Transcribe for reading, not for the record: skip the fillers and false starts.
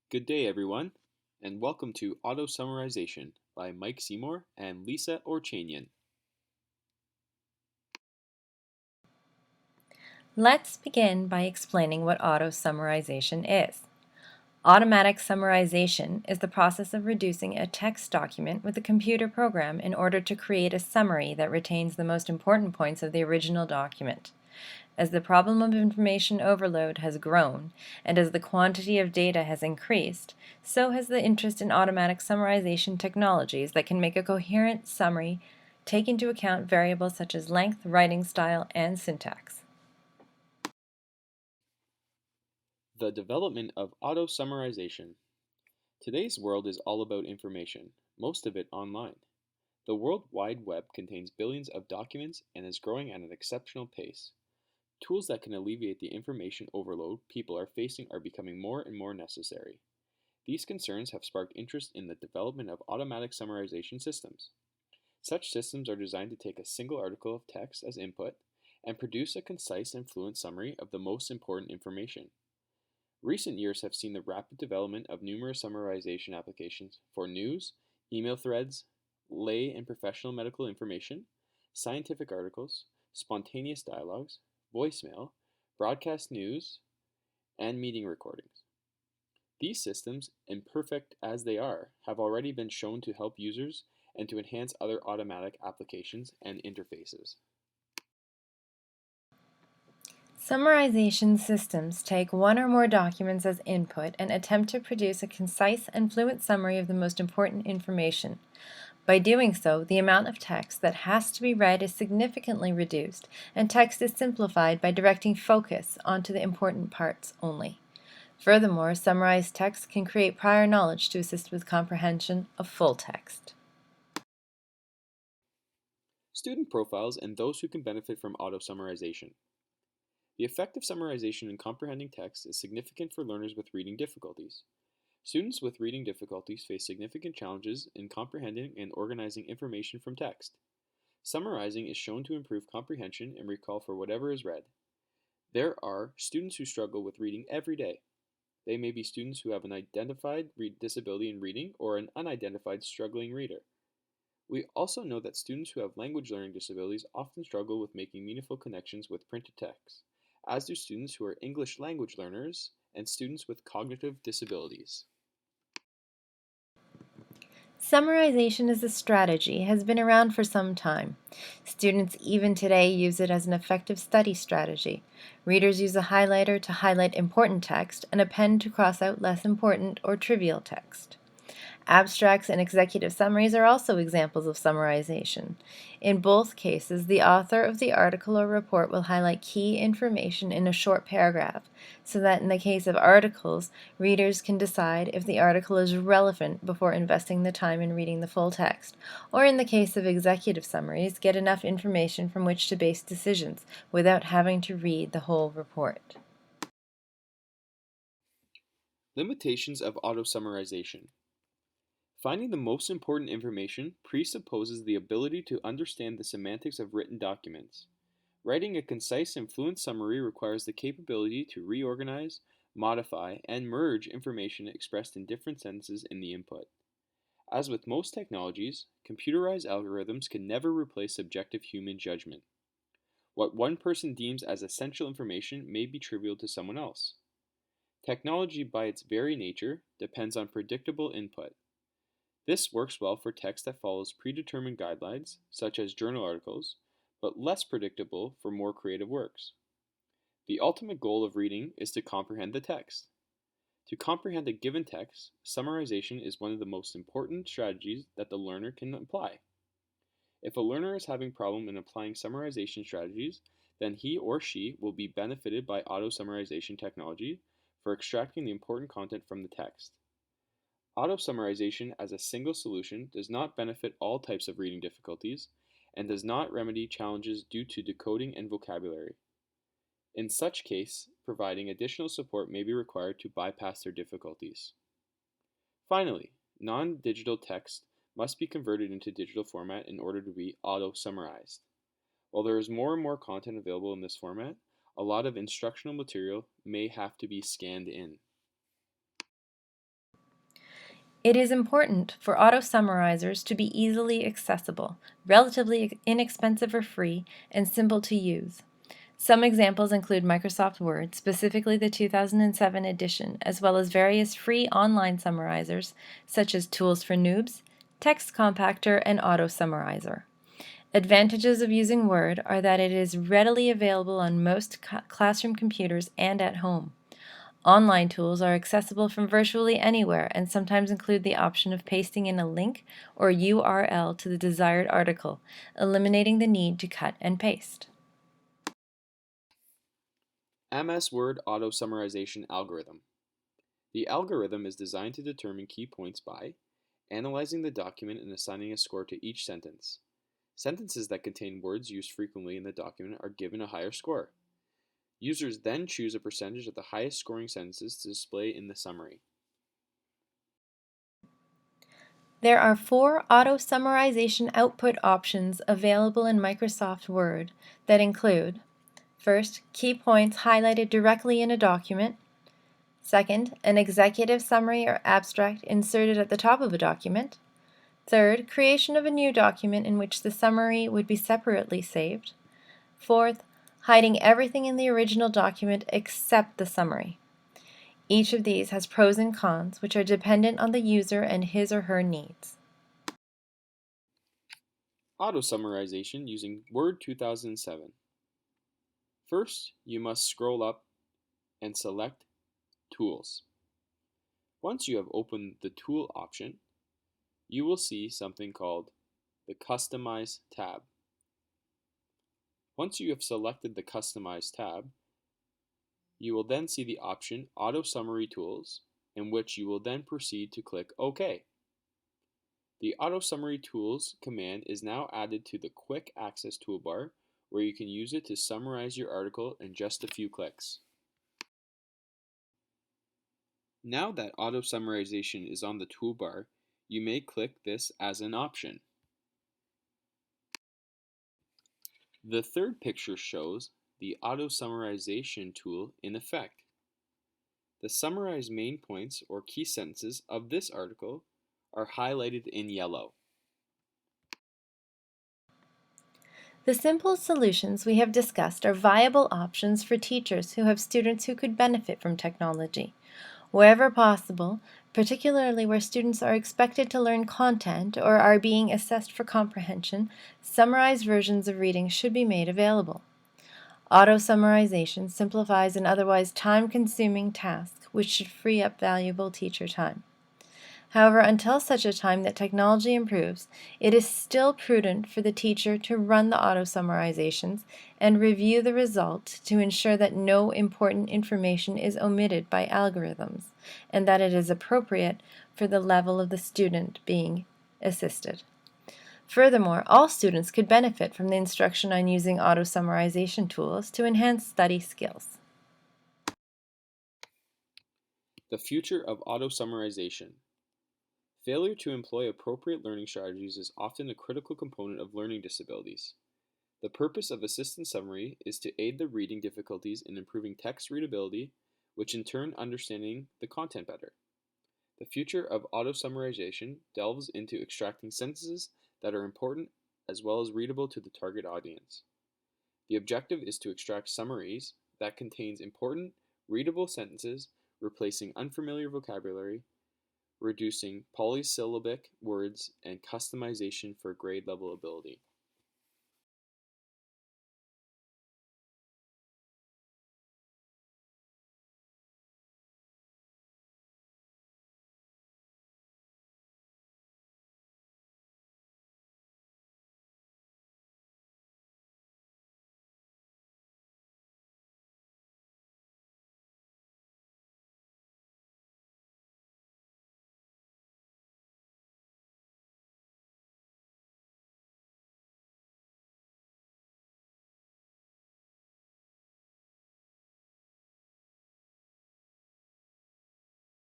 Good day, everyone, and welcome to Auto Summarization by Mike Seymour and Lisa Orchanian. Let's begin by explaining what auto-summarization is. Automatic summarization is the process of reducing a text document with a computer program in order to create a summary that retains the most important points of the original document. As the problem of information overload has grown, and as the quantity of data has increased, so has the interest in automatic summarization technologies that can make a coherent summary take into account variables such as length, writing style, and syntax. The development of auto summarization. Today's world is all about information, most of it online. The World Wide Web contains billions of documents and is growing at an exceptional pace. Tools that can alleviate the information overload people are facing are becoming more and more necessary. These concerns have sparked interest in the development of automatic summarization systems. Such systems are designed to take a single article of text as input and produce a concise and fluent summary of the most important information. Recent years have seen the rapid development of numerous summarization applications for news, email threads, lay and professional medical information, scientific articles, spontaneous dialogues, voicemail, broadcast news, and meeting recordings. These systems, imperfect as they are, have already been shown to help users and to enhance other automatic applications and interfaces. Summarization systems take one or more documents as input and attempt to produce a concise and fluent summary of the most important information. By doing so, the amount of text that has to be read is significantly reduced, and text is simplified by directing focus onto the important parts only. Furthermore, summarized text can create prior knowledge to assist with comprehension of full text. Student profiles and those who can benefit from auto summarization. The effect of summarization in comprehending text is significant for learners with reading difficulties. Students with reading difficulties face significant challenges in comprehending and organizing information from text. Summarizing is shown to improve comprehension and recall for whatever is read. There are students who struggle with reading every day. They may be students who have an identified disability in reading or an unidentified struggling reader. We also know that students who have language learning disabilities often struggle with making meaningful connections with printed text, as do students who are English language learners and students with cognitive disabilities. Summarization as a strategy has been around for some time. Students even today use it as an effective study strategy. Readers use a highlighter to highlight important text and a pen to cross out less important or trivial text. Abstracts and executive summaries are also examples of summarization. In both cases, the author of the article or report will highlight key information in a short paragraph, so that in the case of articles, readers can decide if the article is relevant before investing the time in reading the full text, or in the case of executive summaries, get enough information from which to base decisions without having to read the whole report. Limitations of auto summarization. Finding the most important information presupposes the ability to understand the semantics of written documents. Writing a concise and fluent summary requires the capability to reorganize, modify, and merge information expressed in different sentences in the input. As with most technologies, computerized algorithms can never replace subjective human judgment. What one person deems as essential information may be trivial to someone else. Technology, by its very nature, depends on predictable input. This works well for text that follows predetermined guidelines, such as journal articles, but less predictable for more creative works. The ultimate goal of reading is to comprehend the text. To comprehend a given text, summarization is one of the most important strategies that the learner can apply. If a learner is having problem in applying summarization strategies, then he or she will be benefited by auto-summarization technology for extracting the important content from the text. Auto-summarization as a single solution does not benefit all types of reading difficulties and does not remedy challenges due to decoding and vocabulary. In such case, providing additional support may be required to bypass their difficulties. Finally, non-digital text must be converted into digital format in order to be auto-summarized. While there is more and more content available in this format, a lot of instructional material may have to be scanned in. It is important for auto-summarizers to be easily accessible, relatively inexpensive or free, and simple to use. Some examples include Microsoft Word, specifically the 2007 edition, as well as various free online summarizers such as Tools for Noobs, Text Compactor, and Auto Summarizer. Advantages of using Word are that it is readily available on most classroom computers and at home. Online tools are accessible from virtually anywhere and sometimes include the option of pasting in a link or URL to the desired article, eliminating the need to cut and paste. MS Word Auto Summarization Algorithm. The algorithm is designed to determine key points by analyzing the document and assigning a score to each sentence. Sentences that contain words used frequently in the document are given a higher score. Users then choose a percentage of the highest scoring sentences to display in the summary. There are 4 auto-summarization output options available in Microsoft Word that include: first, key points highlighted directly in a document; second, an executive summary or abstract inserted at the top of a document; third, creation of a new document in which the summary would be separately saved; fourth, hiding everything in the original document except the summary. Each of these has pros and cons, which are dependent on the user and his or her needs. Auto Summarization using Word 2007. First, you must scroll up and select Tools. Once you have opened the Tool option, you will see something called the Customize tab. Once you have selected the Customize tab, you will then see the option Auto Summary Tools, in which you will then proceed to click OK. The Auto Summary Tools command is now added to the Quick Access toolbar, where you can use it to summarize your article in just a few clicks. Now that Auto Summarization is on the toolbar, you may click this as an option. The third picture shows the Auto Summarization tool in effect. The summarized main points or key sentences of this article are highlighted in yellow. The simple solutions we have discussed are viable options for teachers who have students who could benefit from technology. Wherever possible, particularly where students are expected to learn content or are being assessed for comprehension, summarized versions of readings should be made available. Auto-summarization simplifies an otherwise time-consuming task, which should free up valuable teacher time. However, until such a time that technology improves, it is still prudent for the teacher to run the auto-summarizations and review the results to ensure that no important information is omitted by algorithms, and that it is appropriate for the level of the student being assisted. Furthermore, all students could benefit from the instruction on using auto-summarization tools to enhance study skills. The future of auto summarization. Failure to employ appropriate learning strategies is often a critical component of learning disabilities. The purpose of assistant summary is to aid the reading difficulties in improving text readability, which in turn understanding the content better. The future of auto summarization delves into extracting sentences that are important as well as readable to the target audience. The objective is to extract summaries that contains important, readable sentences, replacing unfamiliar vocabulary, reducing polysyllabic words, and customization for grade level ability.